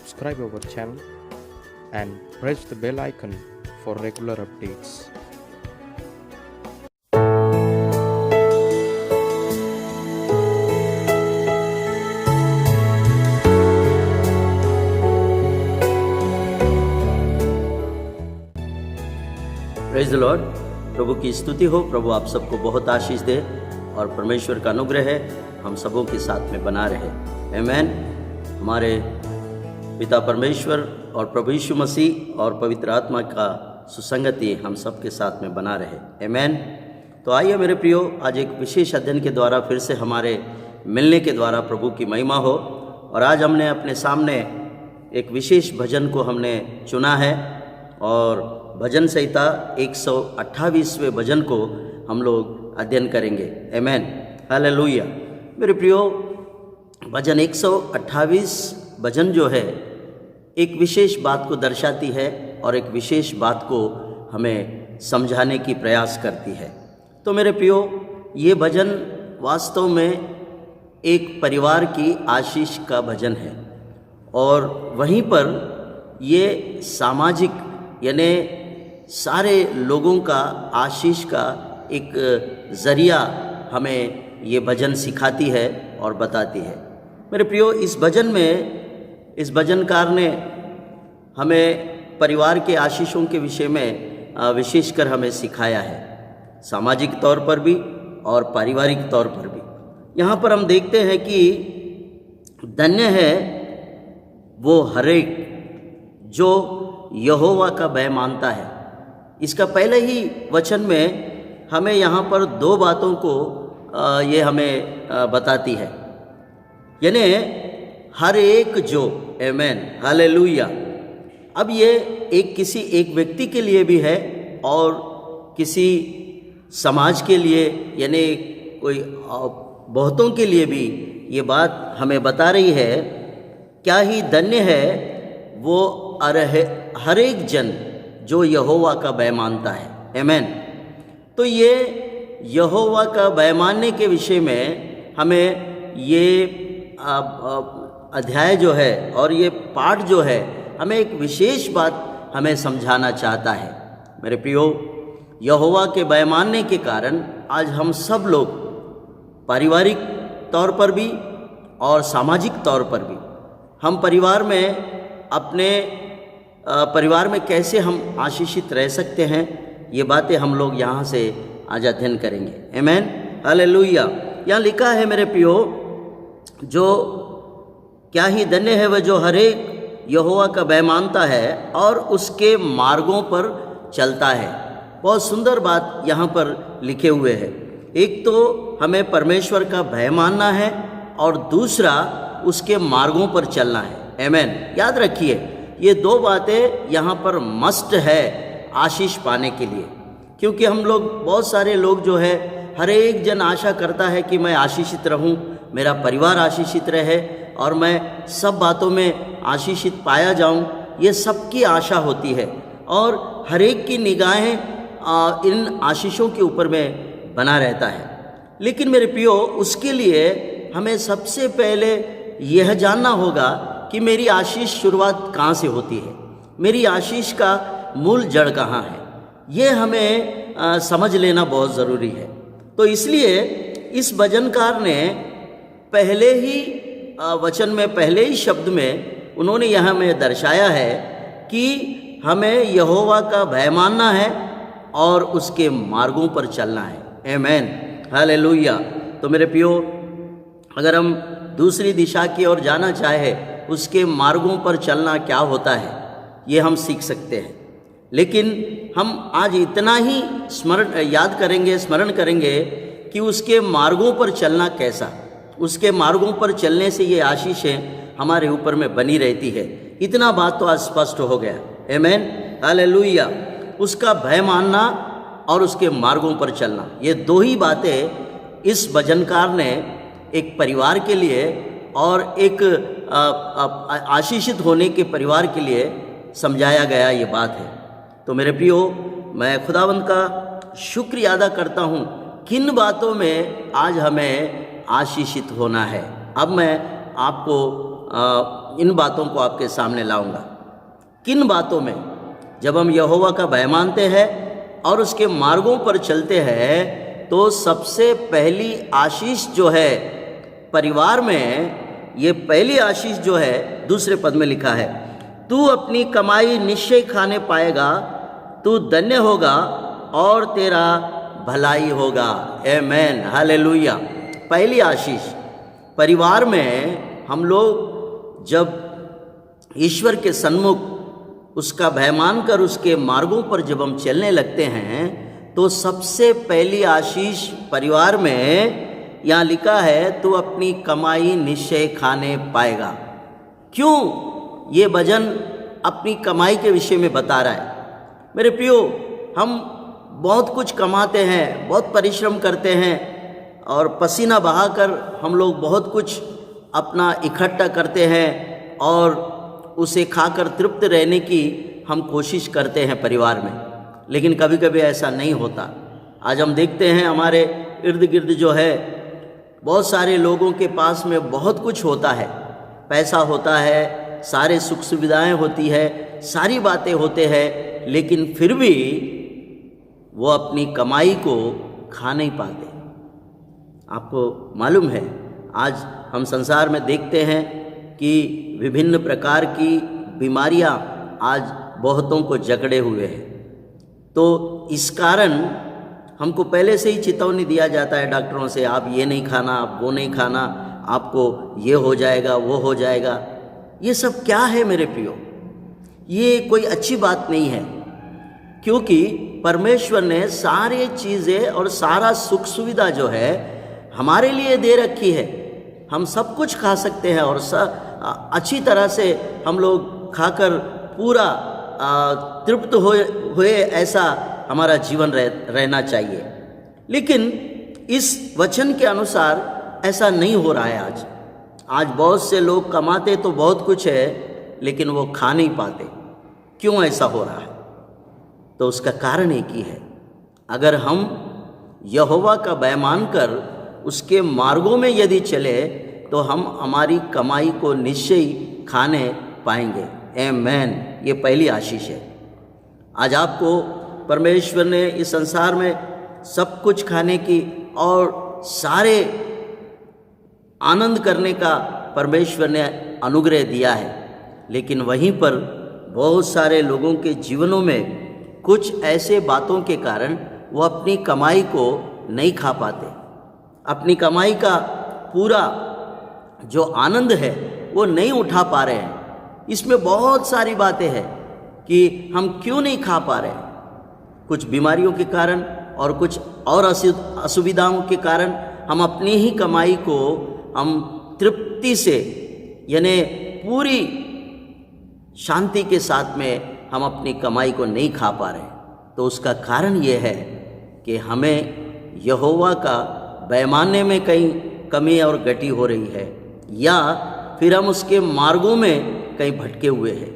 subscribe our channel and press the bell icon for regular updates. Praise the lord. प्रभु की स्तुति हो। प्रभु आप सबको बहुत आशीष दे और परमेश्वर का अनुग्रह है हम सबों के साथ में बना रहे। आमीन। हमारे पिता परमेश्वर और प्रभु यीशु मसीह और पवित्र आत्मा का सुसंगति हम सब के साथ में बना रहे। आमीन। तो आइए मेरे प्रियो, आज एक विशेष अध्ययन के द्वारा फिर से हमारे मिलने के द्वारा प्रभु की महिमा हो। और आज हमने अपने सामने एक विशेष भजन को हमने चुना है और भजन संहिता 128वें भजन को हम लोग अध्ययन करेंगे। आमीन। हालेलुया। मेरे प्रियो, भजन 128 भजन जो है एक विशेष बात को दर्शाती है और एक विशेष बात को हमें समझाने की प्रयास करती है। तो मेरे प्रियो, ये भजन वास्तव में एक परिवार की आशीष का भजन है और वहीं पर ये सामाजिक यानी सारे लोगों का आशीष का एक ज़रिया हमें ये भजन सिखाती है और बताती है। मेरे प्रियो, इस भजन में इस भजनकार ने हमें परिवार के आशीषों के विषय में विशेषकर हमें सिखाया है, सामाजिक तौर पर भी और पारिवारिक तौर पर भी। यहाँ पर हम देखते हैं कि धन्य है वो हरेक जो यहोवा का भय मानता है। इसका पहले ही वचन में हमें यहाँ पर दो बातों को ये हमें बताती है, यानी हर एक जो। आमीन। हालेलुया। अब ये किसी एक व्यक्ति के लिए भी है और किसी समाज के लिए यानी कोई बहुतों के लिए भी ये बात हमें बता रही है। क्या ही धन्य है वो हर एक जन जो यहोवा का भय मानता है। आमीन। तो ये यहोवा का भय मानने के विषय में हमें ये अध्याय जो है और ये पाठ जो है हमें एक विशेष बात हमें समझाना चाहता है। मेरे प्रियो, यहोवा के भय मानने के कारण आज हम सब लोग पारिवारिक तौर पर भी और सामाजिक तौर पर भी हम परिवार में अपने परिवार में कैसे हम आशीषित रह सकते हैं, ये बातें हम लोग यहाँ से आज अध्ययन करेंगे। आमीन। हालेलुया। यहाँ लिखा है मेरे प्रियो, जो क्या ही धन्य है वह जो हरेक यहोवा का भय मानता है और उसके मार्गों पर चलता है। बहुत सुंदर बात यहाँ पर लिखे हुए है। एक तो हमें परमेश्वर का भय मानना है और दूसरा उसके मार्गों पर चलना है। आमीन। याद रखिए, ये दो बातें यहाँ पर मस्ट है आशीष पाने के लिए, क्योंकि हम लोग बहुत सारे लोग जो है हर एक जन आशा करता है कि मैं आशीषित रहूं, मेरा परिवार आशीषित रहे और मैं सब बातों में आशीषित पाया जाऊं। ये सबकी आशा होती है और हर एक की निगाहें इन आशीषों के ऊपर में बना रहता है। लेकिन मेरे प्रियो, उसके लिए हमें सबसे पहले यह जानना होगा कि मेरी आशीष शुरुआत कहाँ से होती है, मेरी आशीष का मूल जड़ कहाँ है। ये हमें समझ लेना बहुत ज़रूरी है। तो इसलिए इस भजनकार ने पहले ही वचन में, पहले ही शब्द में उन्होंने यह हमें दर्शाया है कि हमें यहोवा का भय मानना है और उसके मार्गों पर चलना है। आमीन। हालेलुया। तो मेरे प्रियो, अगर हम दूसरी दिशा की ओर जाना चाहे, उसके मार्गों पर चलना क्या होता है, ये हम सीख सकते हैं। लेकिन हम आज इतना ही स्मरण करेंगे कि उसके मार्गों पर चलना कैसा, उसके मार्गों पर चलने से ये आशीषें हमारे ऊपर में बनी रहती है। इतना बात तो आज स्पष्ट हो गया। आमीन। हालेलुया। उसका भय मानना और उसके मार्गों पर चलना, ये दो ही बातें इस भजनकार ने एक परिवार के लिए और एक आशीषित होने के परिवार के लिए समझाया गया ये बात है। तो मेरे प्रियो, मैं खुदावंद का शुक्रिया अदा करता हूँ किन बातों में आज हमें आशीषित होना है। अब मैं आपको इन बातों को आपके सामने लाऊंगा। किन बातों में? जब हम यहोवा का भय मानते हैं और उसके मार्गों पर चलते हैं तो सबसे पहली आशीष जो है परिवार में, ये पहली आशीष जो है दूसरे पद में लिखा है, तू अपनी कमाई निश्चय खाने पाएगा, तू धन्य होगा और तेरा भलाई होगा। आमेन, हालेलुया। पहली आशीष परिवार में हम लोग जब ईश्वर के सन्मुख उसका भय मानकर उसके मार्गों पर जब हम चलने लगते हैं तो सबसे पहली आशीष परिवार में यहाँ लिखा है, तू अपनी कमाई निश्चय खाने पाएगा। क्यों ये भजन अपनी कमाई के विषय में बता रहा है? मेरे प्रियो, हम बहुत कुछ कमाते हैं, बहुत परिश्रम करते हैं और पसीना बहाकर हम लोग बहुत कुछ अपना इकट्ठा करते हैं और उसे खाकर तृप्त रहने की हम कोशिश करते हैं परिवार में, लेकिन कभी कभी ऐसा नहीं होता। आज हम देखते हैं हमारे इर्द गिर्द जो है बहुत सारे लोगों के पास में बहुत कुछ होता है, पैसा होता है, सारे सुख सुविधाएं होती है, सारी बातें होते हैं, लेकिन फिर भी वो अपनी कमाई को खा नहीं पाते। आपको मालूम है आज हम संसार में देखते हैं कि विभिन्न प्रकार की बीमारियां आज बहुतों को जकड़े हुए हैं। तो इस कारण हमको पहले से ही चेतावनी दिया जाता है डॉक्टरों से, आप ये नहीं खाना, आप वो नहीं खाना, आपको ये हो जाएगा, वो हो जाएगा। ये सब क्या है मेरे प्रियो? ये कोई अच्छी बात नहीं है, क्योंकि परमेश्वर ने सारी चीज़ें और सारा सुख सुविधा जो है हमारे लिए दे रखी है। हम सब कुछ खा सकते हैं और अच्छी तरह से हम लोग खाकर पूरा तृप्त हुए ऐसा हमारा जीवन रहना चाहिए। लेकिन इस वचन के अनुसार ऐसा नहीं हो रहा है। आज बहुत से लोग कमाते तो बहुत कुछ है, लेकिन वो खा नहीं पाते। क्यों ऐसा हो रहा है? तो उसका कारण एक ही है, अगर हम यहोवा का भय मानकर उसके मार्गों में यदि चले तो हम हमारी कमाई को निश्चय खाने पाएंगे। आमेन। ये पहली आशीष है। आज आपको परमेश्वर ने इस संसार में सब कुछ खाने की और सारे आनंद करने का परमेश्वर ने अनुग्रह दिया है, लेकिन वहीं पर बहुत सारे लोगों के जीवनों में कुछ ऐसे बातों के कारण वो अपनी कमाई को नहीं खा पाते। अपनी कमाई का पूरा जो आनंद है वो नहीं उठा पा रहे हैं। इसमें बहुत सारी बातें हैं कि हम क्यों नहीं खा पा रहे हैं। कुछ बीमारियों के कारण और कुछ और असुविधाओं के कारण हम अपनी ही कमाई को हम तृप्ति से, यानी पूरी शांति के साथ में हम अपनी कमाई को नहीं खा पा रहे। तो उसका कारण ये है कि हमें यहोवा का भय मानने में कहीं कमी और गति हो रही है, या फिर हम उसके मार्गों में कहीं भटके हुए हैं।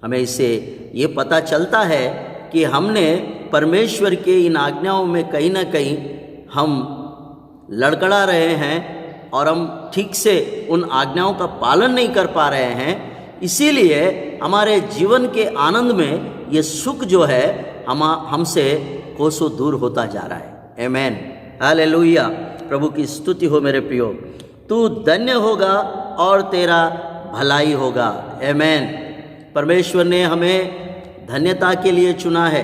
हमें इससे ये पता चलता है कि हमने परमेश्वर के इन आज्ञाओं में कहीं ना कहीं हम लड़खड़ा रहे हैं और हम ठीक से उन आज्ञाओं का पालन नहीं कर पा रहे हैं। इसीलिए हमारे जीवन के आनंद में ये सुख जो है हमसे कोसों दूर होता जा रहा है। आमेन, हालेलुया। प्रभु की स्तुति हो मेरे प्रियो। तू धन्य होगा और तेरा भलाई होगा। आमेन। परमेश्वर ने हमें धन्यता के लिए चुना है,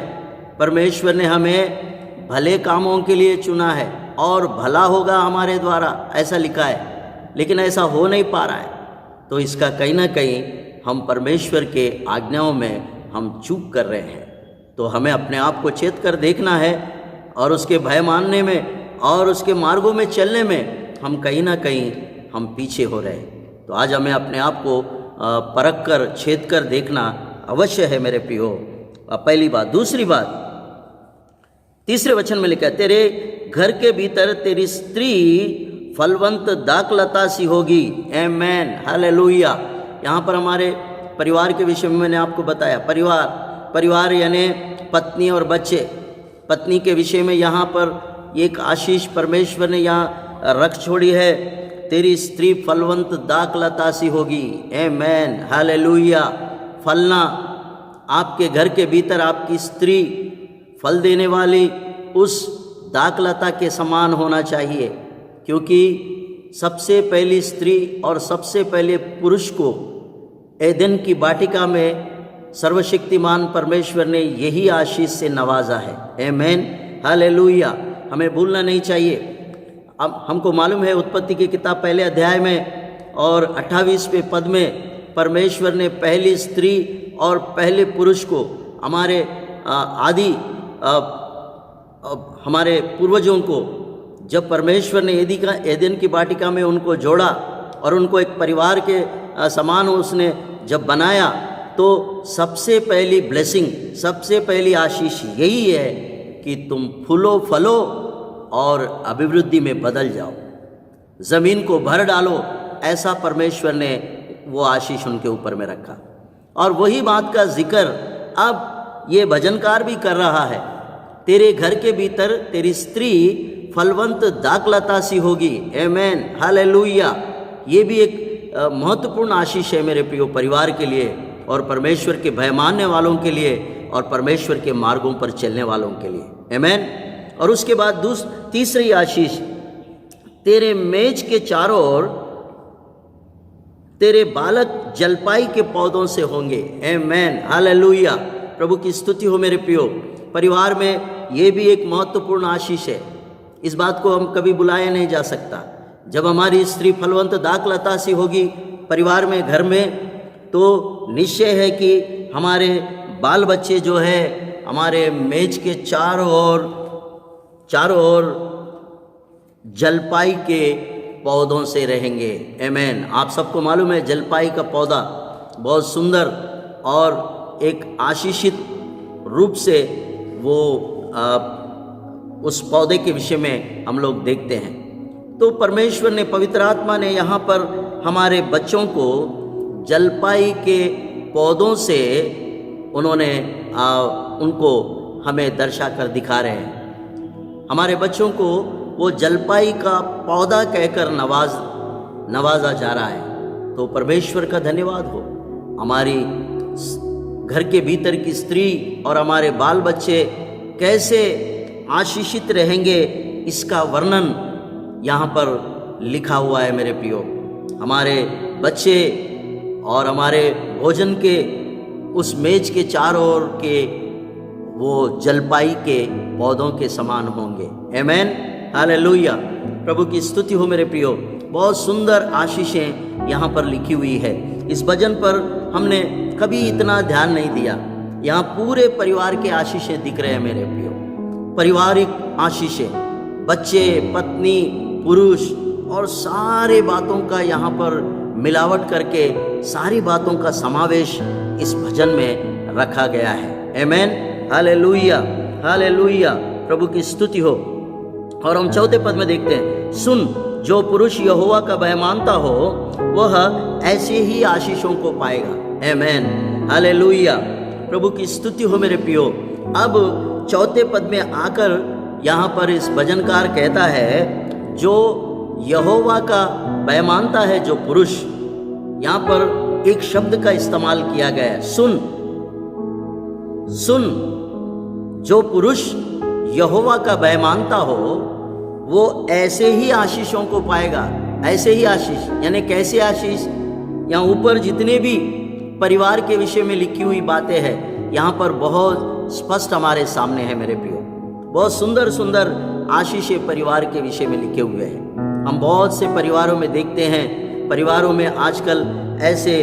परमेश्वर ने हमें भले कामों के लिए चुना है और भला होगा हमारे द्वारा, ऐसा लिखा है, लेकिन ऐसा हो नहीं पा रहा है। तो इसका कहीं ना कहीं हम परमेश्वर के आज्ञाओं में हम चूक कर रहे हैं। तो हमें अपने आप को चेत कर देखना है और उसके भय मानने में और उसके मार्गों में चलने में हम कहीं ना कहीं हम पीछे हो रहे हैं। तो आज हमें अपने आप को परख कर छेद कर देखना अवश्य है मेरे प्रियो। पहली बात। दूसरी बात, तीसरे वचन में लिखा है, तेरे घर के भीतर तेरी स्त्री फलवंत दाखलता सी होगी। आमेन, हालेलुया। यहाँ पर हमारे परिवार के विषय में मैंने आपको बताया। परिवार यानी पत्नी और बच्चे। पत्नी के विषय में यहाँ पर एक आशीष परमेश्वर ने यहाँ रख छोड़ी है। तेरी स्त्री फलवंत दाखलता सी होगी। आमेन, हालेलुया। फलना, आपके घर के भीतर आपकी स्त्री फल देने वाली उस दाखलता के समान होना चाहिए, क्योंकि सबसे पहली स्त्री और सबसे पहले पुरुष को एदेन की वाटिका में सर्वशक्तिमान परमेश्वर ने यही आशीष से नवाजा है। आमेन, हालेलुया। हमें भूलना नहीं चाहिए। अब हमको मालूम है उत्पत्ति की किताब पहले अध्याय में और 28वें पद में परमेश्वर ने पहली स्त्री और पहले पुरुष को हमारे हमारे पूर्वजों को जब परमेश्वर ने एदेन की वाटिका में उनको जोड़ा और उनको एक परिवार के समान उसने जब बनाया, तो सबसे पहली ब्लेसिंग, सबसे पहली आशीष यही है कि तुम फूलो फलो और अभिवृद्धि में बदल जाओ, ज़मीन को भर डालो। ऐसा परमेश्वर ने वो आशीष उनके ऊपर में रखा। और वही बात का जिक्र अब ये भजनकार भी कर रहा है। तेरे घर के भीतर तेरी स्त्री फलवंत दाखलता सी होगी। आमेन, हालेलुया। ये भी एक महत्वपूर्ण आशीष है मेरे प्रियो परिवार के लिए और परमेश्वर के भय मानने वालों के लिए और परमेश्वर के मार्गों पर चलने वालों के लिए। आमेन। और उसके बाद तीसरी आशीष, तेरे मेज के चारों ओर तेरे बालक जलपाई के पौधों से होंगे। आमेन, हालेलुया। प्रभु की स्तुति हो मेरे प्रियो। परिवार में ये भी एक महत्वपूर्ण आशीष है। इस बात को हम कभी बुलाया नहीं जा सकता। जब हमारी स्त्री फलवंत दाखलता सी होगी परिवार में, घर में, तो निश्चय है कि हमारे बाल बच्चे जो है हमारे मेज के चारों ओर जलपाई के पौधों से रहेंगे। आमेन। आप सबको मालूम है जलपाई का पौधा बहुत सुंदर और एक आशीषित रूप से वो उस पौधे के विषय में हम लोग देखते हैं। तो परमेश्वर ने, पवित्र आत्मा ने यहाँ पर हमारे बच्चों को जलपाई के पौधों से उन्होंने उनको हमें दर्शा कर दिखा रहे हैं। हमारे बच्चों को वो जलपाई का पौधा कहकर नवाजा जा रहा है। तो परमेश्वर का धन्यवाद हो। हमारी घर के भीतर की स्त्री और हमारे बाल बच्चे कैसे आशीषित रहेंगे, इसका वर्णन यहाँ पर लिखा हुआ है मेरे प्रियो। हमारे बच्चे और हमारे भोजन के उस मेज के चारों ओर के वो जलपाई के पौधों के समान होंगे। आमेन, हालेलुया। प्रभु की स्तुति हो मेरे प्रियो। बहुत सुंदर आशीषें यहाँ पर लिखी हुई है। इस भजन पर हमने कभी इतना ध्यान नहीं दिया। यहाँ पूरे परिवार के आशीषें दिख रहे हैं मेरे प्रियो। पारिवारिक आशीषें, बच्चे, पत्नी, पुरुष और सारे बातों का यहाँ पर मिलावट करके सारी बातों का समावेश इस भजन में रखा गया है। आमेन, हालेलुया, हालेलुया। प्रभु की स्तुति हो। और हम चौथे पद में देखते हैं, सुन, जो पुरुष यहोवा का भय मानता हो वह ऐसे ही आशीषों को पाएगा। आमेन, हालेलुया। प्रभु की स्तुति हो मेरे प्रियो। अब चौथे पद में आकर यहाँ पर इस भजनकार कहता है, जो यहोवा का भय मानता है जो पुरुष, यहाँ पर एक शब्द का इस्तेमाल किया गया है, सुन। सुन, जो पुरुष यहोवा का भय मानता हो वो ऐसे ही आशीषों को पाएगा। ऐसे ही आशीष यानी कैसे आशीष? यहाँ ऊपर जितने भी परिवार के विषय में लिखी हुई बातें हैं यहाँ पर बहुत स्पष्ट हमारे सामने है मेरे प्रियो। बहुत सुंदर सुंदर आशीषें परिवार के विषय में लिखे हुए हैं। हम बहुत से परिवारों में देखते हैं, परिवारों में आजकल ऐसे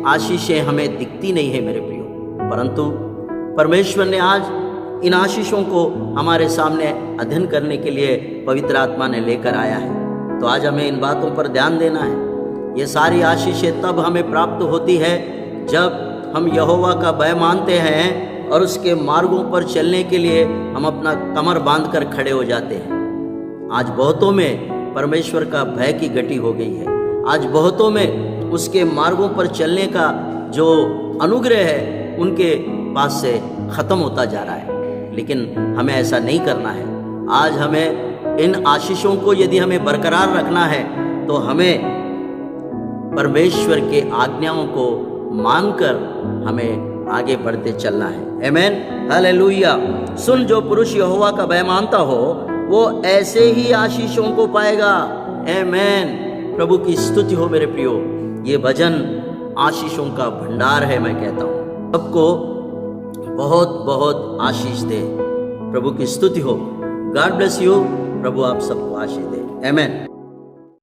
आशीषें हमें दिखती नहीं है मेरे प्रियो, परंतु परमेश्वर ने आज इन आशीषों को हमारे सामने अध्ययन करने के लिए पवित्र आत्मा ने लेकर आया है। तो आज हमें इन बातों पर ध्यान देना है। ये सारी आशीषें तब हमें प्राप्त होती है जब हम यहोवा का भय मानते हैं और उसके मार्गों पर चलने के लिए हम अपना कमर बांधकर खड़े हो जाते हैं। आज बहुतों में परमेश्वर का भय की गति हो गई है। आज बहुतों में उसके मार्गों पर चलने का जो अनुग्रह है उनके पास से खत्म होता जा रहा है। लेकिन हमें ऐसा नहीं करना है। आज हमें इन आशीषों को यदि हमें बरकरार रखना है तो हमें परमेश्वर के आज्ञाओं को मानकर हमें आगे बढ़ते चलना है। आमीन, हालेलुया। सुन, जो पुरुष यहोवा का भय मानता हो वो ऐसे ही आशीषों को पाएगा। आमीन। प्रभु की स्तुति हो मेरे प्रियो। ये भजन आशीषों का भंडार है। मैं कहता हूँ सबको बहुत बहुत आशीष दे। प्रभु की स्तुति हो। God bless you. प्रभु आप सबको आशीष दे। आमीन।